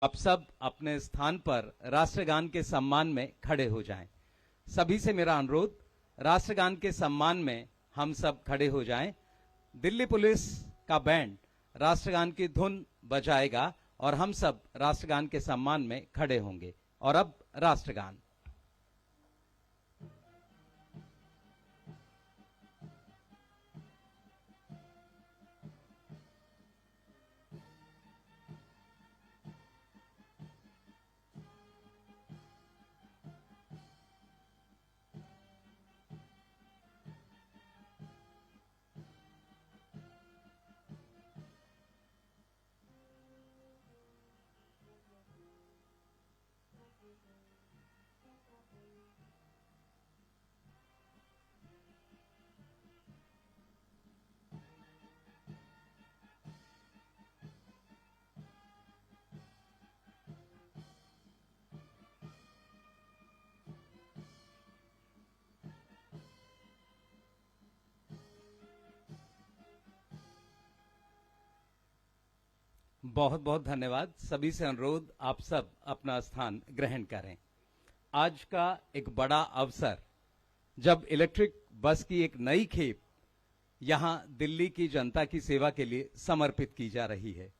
आप सब अपने स्थान पर राष्ट्रगान के सम्मान में खड़े हो जाएं। सभी से मेरा अनुरोध, राष्ट्रगान के सम्मान में हम सब खड़े हो जाएं। दिल्ली पुलिस का बैंड राष्ट्रगान की धुन बजाएगा और हम सब राष्ट्रगान के सम्मान में खड़े होंगे। और अब राष्ट्रगान। बहुत बहुत धन्यवाद। सभी से अनुरोध, आप सब अपना स्थान ग्रहण करें। आज का एक बड़ा अवसर, जब इलेक्ट्रिक बस की एक नई खेप यहां दिल्ली की जनता की सेवा के लिए समर्पित की जा रही है।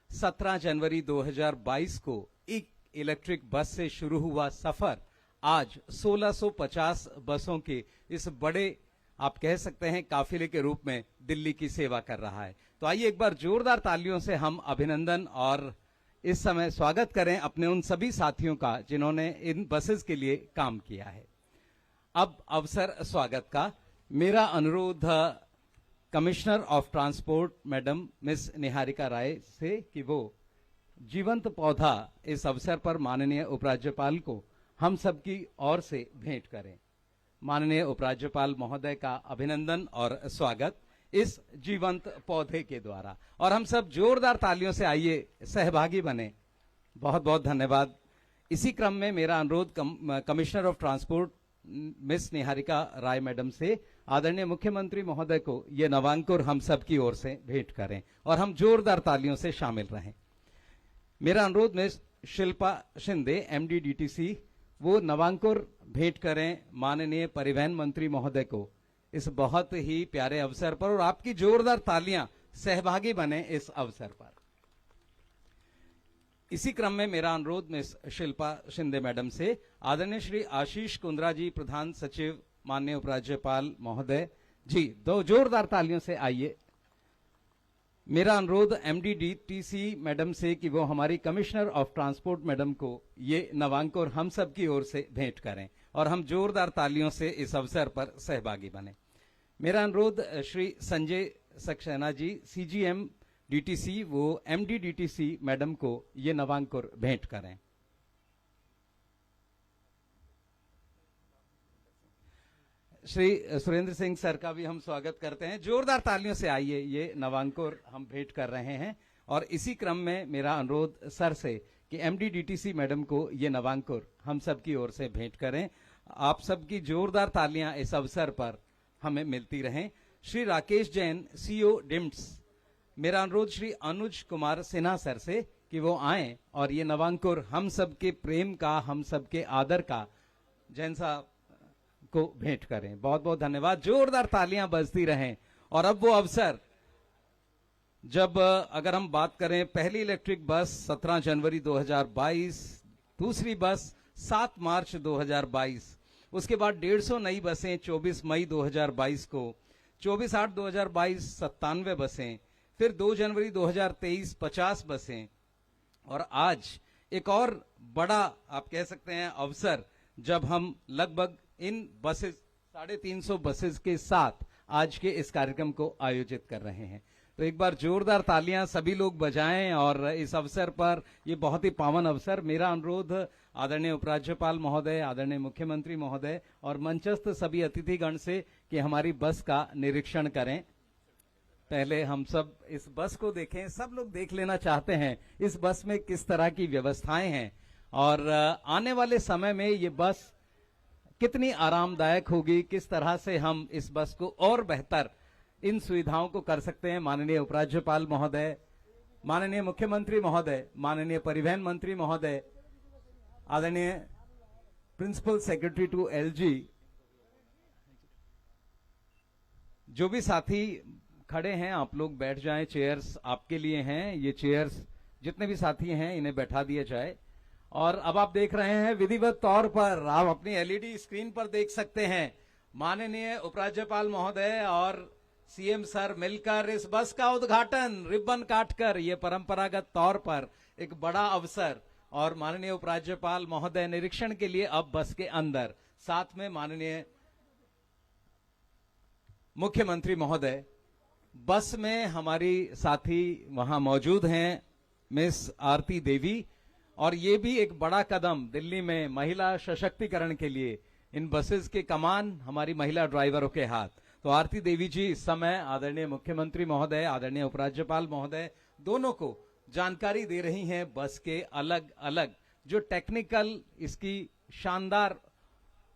17 जनवरी 2022 को एक इलेक्ट्रिक बस से शुरू हुआ सफर आज 1650 बसों के इस बड़े, आप कह सकते हैं, काफिले के रूप में दिल्ली की सेवा कर रहा है। तो आइए एक बार जोरदार तालियों से हम अभिनंदन और इस समय स्वागत करें अपने उन सभी साथियों का जिन्होंने इन बसेस के लिए काम किया है। अब अवसर स्वागत का, मेरा अनुरोध commissioner of transport madam miss Niharika Rai से कि वो जीवंत पौधा इस अवसर पर माननीय उपराज्यपाल को हम सबकी ओर से भेंट करें। माननीय उपराज्यपाल महोदय का अभिनंदन और स्वागत इस जीवंत पौधे के द्वारा, और हम सब जोरदार तालियों से आइए सहभागी बने। बहुत बहुत धन्यवाद। इसी क्रम में मेरा अनुरोध commissioner of transport miss Niharika Rai madam से आदरणीय मुख्यमंत्री महोदय को ये नवांकुर हम सब की ओर से भेंट करें और हम जोरदार तालियों से शामिल रहें। मेरा अनुरोध मिस शिल्पा शिंदे MD/DTC वो नवांकुर भेंट करें माननीय परिवहन मंत्री महोदय को इस बहुत ही प्यारे अवसर पर, और आपकी जोरदार तालियां सहभागी बने इस अवसर पर। इसी क्रम में मेरा अनुरोध मिस शिल्पा शिंदे मैडम से आदरणीय श्री आशीष कुंद्रा जी, प्रधान सचिव माननीय उपराज्यपाल महोदय जी, दो जोरदार तालियों से आइए। मेरा अनुरोध MD/DTC मैडम से कि वो हमारी कमिश्नर ऑफ ट्रांसपोर्ट मैडम को ये नवांकुर हम सब की ओर से भेंट करें और हम जोरदार तालियों से इस अवसर पर सहभागी बने। मेरा अनुरोध श्री संजय सक्सेना जी, CGM/DTC वो MD/DTC मैडम को ये नवांकुर भेंट करें। श्री सुरेंद्र सिंह सर का भी हम स्वागत करते हैं। जोरदार तालियों से आइए, ये नवांकुर हम भेंट कर रहे हैं। और इसी क्रम में मेरा अनुरोध सर से कि MD/DTC मैडम को ये नवांकुर हम सब की ओर से भेंट करें। आप सबकी जोरदार तालियां इस अवसर पर हमें मिलती रहें। श्री राकेश जैन CO डिम्स, मेरा अनुरोध श्री अनुज कुमार सिन्हा सर से कि वो आएं और ये नवांकुर हम सबके प्रेम का, हम सबके आदर का जैन साहब को भेंट करें। बहुत बहुत धन्यवाद। जोरदार तालियां बजती रहें। और अब वो अवसर, जब अगर हम बात करें, पहली इलेक्ट्रिक बस 17 जनवरी 2022, दूसरी बस 7 मार्च 2022, उसके बाद 150 नई बसें 24 मई 2022 को, 24/8/2022 97 बसें, फिर 2 जनवरी 2023 50 बसें, और आज एक और बड़ा, आप कह सकते हैं, अवसर, जब हम लगभग इन बसेस 350 बसेस के साथ आज के इस कार्यक्रम को आयोजित कर रहे हैं। तो एक बार जोरदार तालियां सभी लोग बजाएं। और इस अवसर पर, ये बहुत ही पावन अवसर, मेरा अनुरोध आदरणीय उपराज्यपाल महोदय, आदरणीय मुख्यमंत्री महोदय और मंचस्थ सभी अतिथिगण से कि हमारी बस का निरीक्षण करें। पहले हम सब इस बस को देखें। सब लोग देख लेना चाहते हैं इस बस में किस तरह की व्यवस्थाएं हैं और आने वाले समय में ये बस कितनी आरामदायक होगी, किस तरह से हम इस बस को और बेहतर इन सुविधाओं को कर सकते हैं। माननीय उपराज्यपाल महोदय, माननीय मुख्यमंत्री महोदय, माननीय परिवहन मंत्री महोदय, आदरणीय प्रिंसिपल सेक्रेटरी टू एलजी, जो भी साथी खड़े हैं आप लोग बैठ जाएं, चेयर्स आपके लिए हैं। ये चेयर्स जितने भी साथी हैं इन्हें बैठा दिया जाए। और अब आप देख रहे हैं विधिवत तौर पर, आप अपनी एलईडी स्क्रीन पर देख सकते हैं, माननीय उपराज्यपाल महोदय और सीएम सर मिलकर इस बस का उद्घाटन रिबन काटकर, ये परंपरागत तौर पर एक बड़ा अवसर। और माननीय उपराज्यपाल महोदय निरीक्षण के लिए अब बस के अंदर, साथ में माननीय मुख्यमंत्री महोदय। बस में हमारी साथी वहां मौजूद हैं, मिस आरती देवी। और ये भी एक बड़ा कदम दिल्ली में महिला सशक्तिकरण के लिए, इन बसेस के कमान हमारी महिला ड्राइवरों के हाथ। तो आरती देवी जी इस समय आदरणीय मुख्यमंत्री महोदय, आदरणीय उपराज्यपाल महोदय दोनों को जानकारी दे रही हैं बस के अलग अलग जो टेक्निकल, इसकी शानदार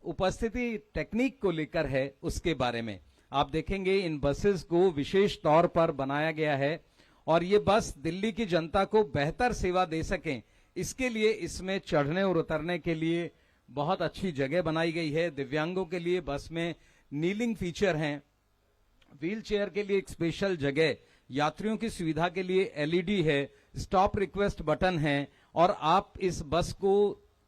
उपस्थिति टेक्निक को लेकर है उसके बारे में। आप देखेंगे इन बसेस को विशेष तौर पर बनाया गया है और ये बस दिल्ली की जनता को बेहतर सेवा दे सकें, इसके लिए इसमें चढ़ने और उतरने के लिए बहुत अच्छी जगह बनाई गई है। दिव्यांगों के लिए बस में नीलिंग फीचर हैं, व्हील चेयर के लिए एक स्पेशल जगह, यात्रियों की सुविधा के लिए एलईडी है, स्टॉप रिक्वेस्ट बटन है और आप इस बस को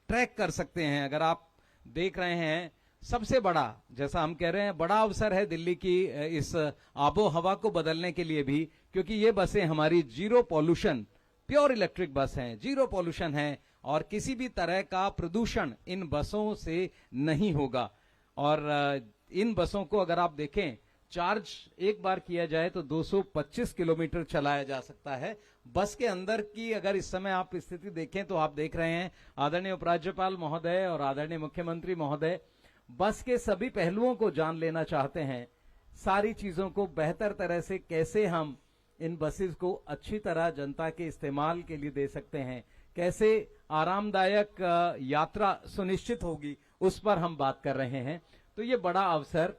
ट्रैक कर सकते हैं। अगर आप देख रहे हैं, सबसे बड़ा, जैसा हम कह रहे हैं, बड़ा अवसर है दिल्ली की इस आबो हवा को बदलने के लिए भी, क्योंकि ये बसें हमारी zero pollution, pure electric bus हैं, जीरो पॉल्यूशन है और किसी भी तरह का प्रदूषण इन बसों से नहीं होगा। और इन बसों को अगर आप देखें, चार्ज एक बार किया जाए तो 225 किलोमीटर चलाया जा सकता है। बस के अंदर की अगर इस समय आप स्थिति देखें तो आप देख रहे हैं आदरणीय उपराज्यपाल महोदय और आदरणीय मुख्यमंत्री महोदय बस के सभी पहलुओं को जान लेना चाहते हैं, सारी चीजों को बेहतर तरह से कैसे हम इन बसेस को अच्छी तरह जनता के इस्तेमाल के लिए दे सकते हैं, कैसे आरामदायक यात्रा सुनिश्चित होगी, उस पर हम बात कर रहे हैं। तो ये बड़ा अवसर,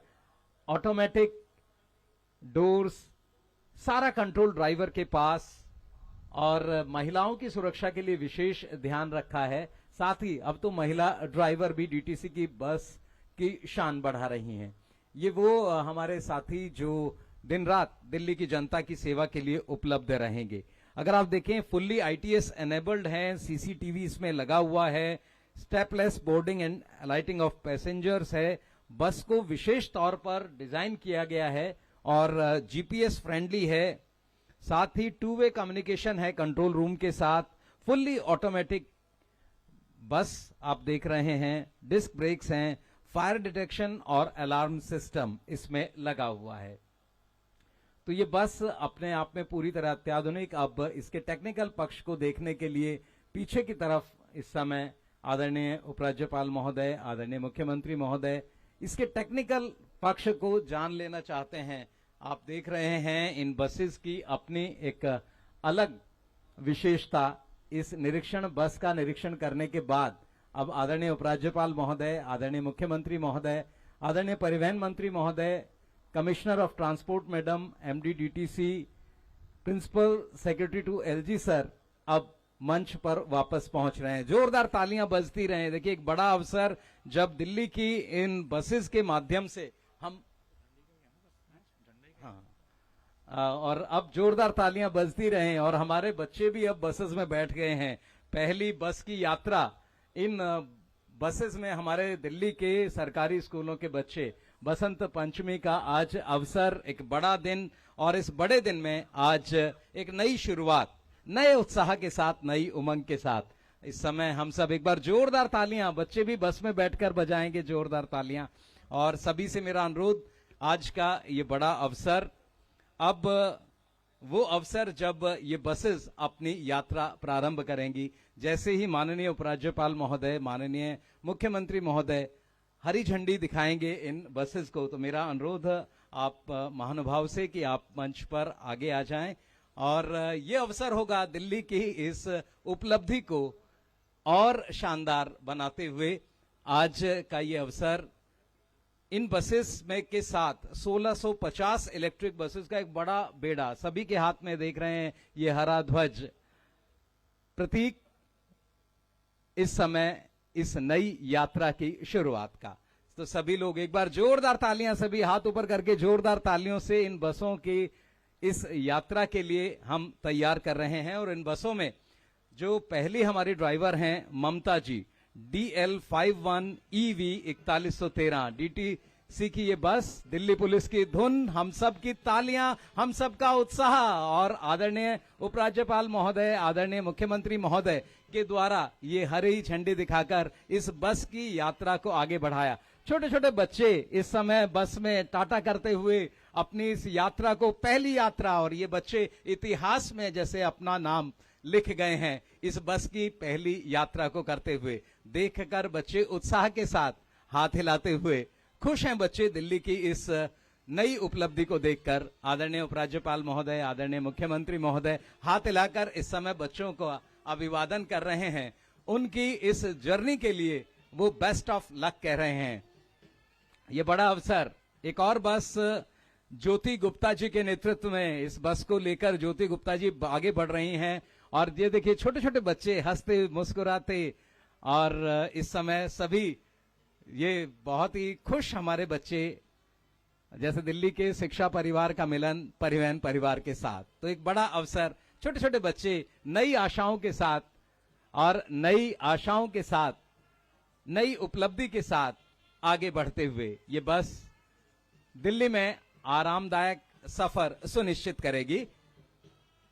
ऑटोमेटिक डोर्स, सारा कंट्रोल ड्राइवर के पास और महिलाओं की सुरक्षा के लिए विशेष ध्यान रखा है। साथ ही अब तो महिला ड्राइवर भी डीटीसी की बस की शान बढ़ा रही हैं। ये वो हमारे साथी जो दिन रात दिल्ली की जनता की सेवा के लिए उपलब्ध रहेंगे। अगर आप देखें, फुल्ली आईटीएस एनेबल्ड है, सीसीटीवी इसमें लगा हुआ है, stepless boarding and lighting of passengers है। बस को विशेष तौर पर डिजाइन किया गया है और जीपीएस फ्रेंडली है। साथ ही टू वे कम्युनिकेशन है कंट्रोल रूम के साथ। फुल्ली ऑटोमेटिक बस आप देख रहे हैं, डिस्क ब्रेक्स हैं, फायर डिटेक्शन और अलार्म सिस्टम इसमें लगा हुआ है। तो ये बस अपने आप में पूरी तरह अत्याधुनिक। अब इसके टेक्निकल पक्ष को देखने के लिए पीछे की तरफ इस समय आदरणीय उपराज्यपाल महोदय, आदरणीय मुख्यमंत्री महोदय इसके टेक्निकल पक्ष को जान लेना चाहते हैं। आप देख रहे हैं इन बसेस की अपनी एक अलग विशेषता। इस निरीक्षण, बस का निरीक्षण करने के बाद अब आदरणीय उपराज्यपाल महोदय, आदरणीय मुख्यमंत्री महोदय, आदरणीय परिवहन मंत्री महोदय, commissioner of transport madam, MD DTC, principal secretary to LG sir अब मंच पर वापस पहुंच रहे हैं। जोरदार तालियां बजती रहे। देखिए, एक बड़ा अवसर जब दिल्ली की इन बसेस के माध्यम से हम, और अब जोरदार तालियां बजती रहे और हमारे बच्चे भी अब बसेस में बैठ गए हैं। पहली बस की यात्रा इन बसेस में हमारे दिल्ली के सरकारी स्कूलों के बच्चे, बसंत पंचमी का आज अवसर, एक बड़ा दिन, और इस बड़े दिन में आज एक नई शुरुआत, नए उत्साह के साथ, नई उमंग के साथ इस समय हम सब एक बार जोरदार तालियां, बच्चे भी बस में बैठकर बजाएंगे जोरदार तालियां। और सभी से मेरा अनुरोध, आज का ये बड़ा अवसर, अब वो अवसर जब ये बसेस अपनी यात्रा प्रारंभ करेंगी, जैसे ही माननीय उपराज्यपाल महोदय, माननीय मुख्यमंत्री महोदय हरी झंडी दिखाएंगे इन बसेस को, तो मेरा अनुरोध आप महानुभाव से कि आप मंच पर आगे आ जाएं और ये अवसर होगा दिल्ली की इस उपलब्धि को और शानदार बनाते हुए। आज का ये अवसर इन बसेस में के साथ 1650 इलेक्ट्रिक बसेस का एक बड़ा बेड़ा, सभी के हाथ में देख रहे हैं ये हरा ध्वज, प्रतीक इस समय इस नई यात्रा की शुरुआत का। तो सभी लोग एक बार जोरदार तालियां, सभी हाथ ऊपर करके जोरदार तालियों से इन बसों की इस यात्रा के लिए हम तैयार कर रहे हैं। और इन बसों में जो पहली हमारी ड्राइवर हैं ममता जी, DL51EV 4113 DTC की ये बस, दिल्ली पुलिस की धुन, हम सब की तालियां, हम सबका उत्साह, और आदरणीय उपराज्यपाल महोदय, आदरणीय मुख्यमंत्री महोदय के द्वारा ये हरी झंडी दिखाकर इस बस की यात्रा को आगे बढ़ाया। छोटे छोटे बच्चे इस समय बस में टाटा करते हुए अपनी इस यात्रा को, पहली यात्रा, और ये बच्चे इतिहास में जैसे अपना नाम लिख गए हैं इस बस की पहली यात्रा को करते हुए। देखकर बच्चे उत्साह के साथ हाथ हिलाते हुए खुश हैं बच्चे दिल्ली की इस नई उपलब्धि को देखकर। आदरणीय उपराज्यपाल महोदय, आदरणीय मुख्यमंत्री महोदय हाथ हिलाकर इस समय बच्चों को अभिवादन कर रहे हैं। उनकी इस जर्नी के लिए वो बेस्ट ऑफ लक कह रहे हैं। ये बड़ा अवसर, एक और बस ज्योति गुप्ता जी के नेतृत्व में, इस बस को लेकर ज्योति गुप्ता जी आगे बढ़ रही हैं। और ये देखिए छोटे छोटे बच्चे हंसते मुस्कुराते, और इस समय सभी ये बहुत ही खुश हमारे बच्चे, जैसे दिल्ली के शिक्षा परिवार का मिलन परिवहन परिवार के साथ। तो एक बड़ा अवसर, छोटे छोटे बच्चे नई आशाओं के साथ, और नई आशाओं के साथ, नई उपलब्धि के साथ आगे बढ़ते हुए ये बस दिल्ली में आरामदायक सफर सुनिश्चित करेगी।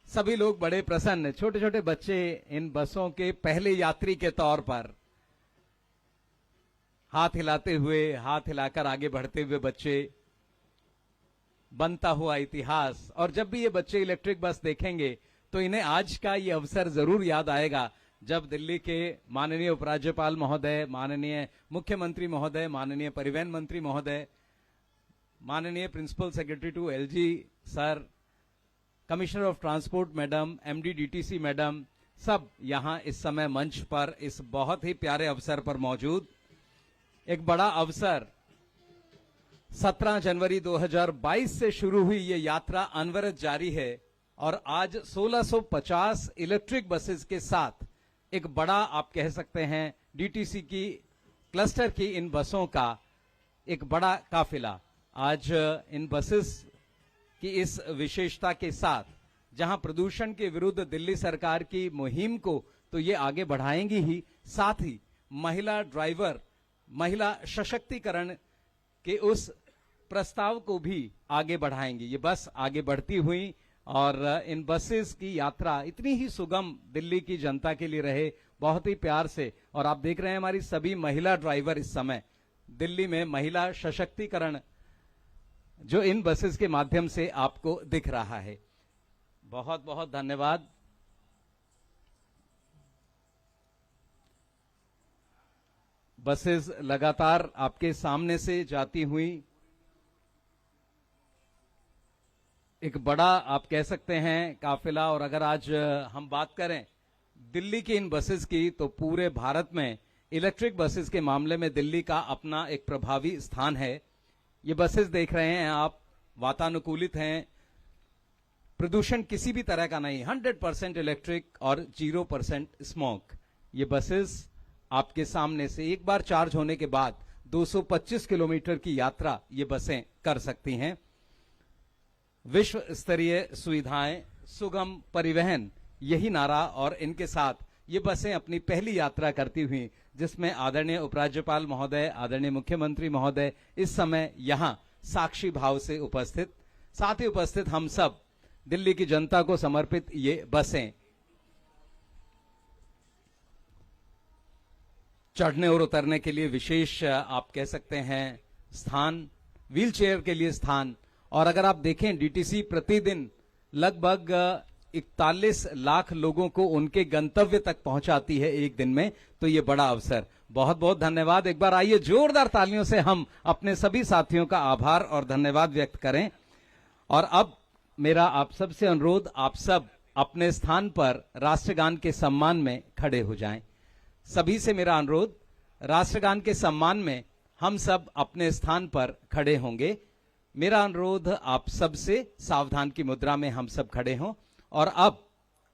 सभी लोग बड़े प्रसन्न, छोटे छोटे बच्चे इन बसों के पहले यात्री के तौर पर हाथ हिलाते हुए, हाथ हिलाकर आगे बढ़ते हुए बच्चे, बनता हुआ इतिहास। और जब भी ये बच्चे इलेक्ट्रिक बस देखेंगे तो इन्हें आज का ये अवसर जरूर याद आएगा जब दिल्ली के माननीय उपराज्यपाल महोदय, माननीय मुख्यमंत्री महोदय, माननीय परिवहन मंत्री महोदय, माननीय principal secretary to LG sir, commissioner of transport madam, MD DTC madam, सब यहां इस समय मंच पर इस बहुत ही प्यारे अवसर पर मौजूद। एक बड़ा अवसर, 17 जनवरी 2022 से शुरू हुई ये यात्रा अनवरत जारी है, और आज 1650 इलेक्ट्रिक बसेस के साथ एक बड़ा, आप कह सकते हैं, DTC की क्लस्टर की इन बसों का एक बड़ा काफिला आज इन बसेस की इस विशेषता के साथ, जहां प्रदूषण के विरुद्ध दिल्ली सरकार की मुहिम को तो ये आगे बढ़ाएंगी ही, साथ ही महिला ड्राइवर, महिला सशक्तिकरण के उस प्रस्ताव को भी आगे बढ़ाएंगी। ये बस आगे बढ़ती हुई, और इन बसेस की यात्रा इतनी ही सुगम दिल्ली की जनता के लिए रहे, बहुत ही प्यार से। और आप देख रहे हैं हमारी सभी महिला ड्राइवर इस समय दिल्ली में महिला सशक्तिकरण जो इन बसेस के माध्यम से आपको दिख रहा है। बहुत बहुत धन्यवाद। बसेस लगातार आपके सामने से जाती हुई, एक बड़ा आप कह सकते हैं काफिला। और अगर आज हम बात करें दिल्ली की इन बसेस की, तो पूरे भारत में इलेक्ट्रिक बसेस के मामले में दिल्ली का अपना एक प्रभावी स्थान है। ये बसेस देख रहे हैं आप, वातानुकूलित हैं, प्रदूषण किसी भी तरह का नहीं, 100% इलेक्ट्रिक और 0% स्मोक। ये बसेस आपके सामने से एक बार चार्ज होने के बाद 225 किलोमीटर की यात्रा ये बसें कर सकती हैं। विश्व स्तरीय सुविधाएं, सुगम परिवहन, यही नारा, और इनके साथ ये बसें अपनी पहली यात्रा करती हुई, जिसमें आदरणीय उपराज्यपाल महोदय, आदरणीय मुख्यमंत्री महोदय इस समय यहां साक्षी भाव से उपस्थित, साथ ही उपस्थित हम सब दिल्ली की जनता को समर्पित ये बसें चढ़ने और उतरने के लिए विशेष आप कह सकते हैं स्थान, व्हीलचेयर के लिए स्थान। और अगर आप देखें डीटीसी प्रतिदिन लगभग 41 लाख लोगों को उनके गंतव्य तक पहुंचाती है एक दिन में, तो ये बड़ा अवसर। बहुत बहुत धन्यवाद। एक बार आइए जोरदार तालियों से हम अपने सभी साथियों का आभार और धन्यवाद व्यक्त करें। और अब मेरा आप सब से अनुरोध, आप सब अपने स्थान पर राष्ट्रगान के सम्मान में खड़े हो जाएं। सभी से मेरा अनुरोध, राष्ट्रगान के सम्मान में हम सब अपने स्थान पर खड़े होंगे। मेरा अनुरोध आप सबसे सावधान की मुद्रा में हम सब खड़े हों और अब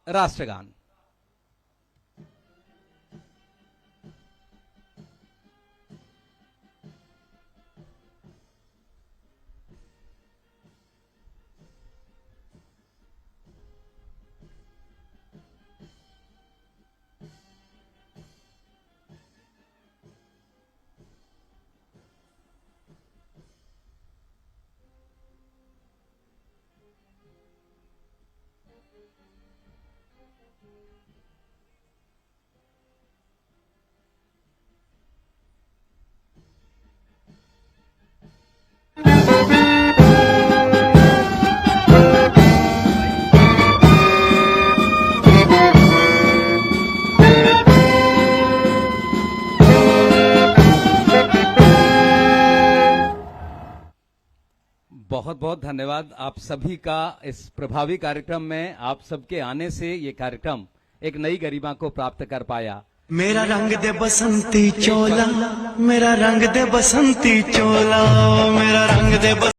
राष्ट्रगान। बहुत बहुत धन्यवाद आप सभी का। इस प्रभावी कार्यक्रम में आप सबके आने से ये कार्यक्रम एक नई गरिमा को प्राप्त कर पाया। मेरा रंग दे बसंती चोला, मेरा रंग दे बसंती चोला, मेरा रंग दे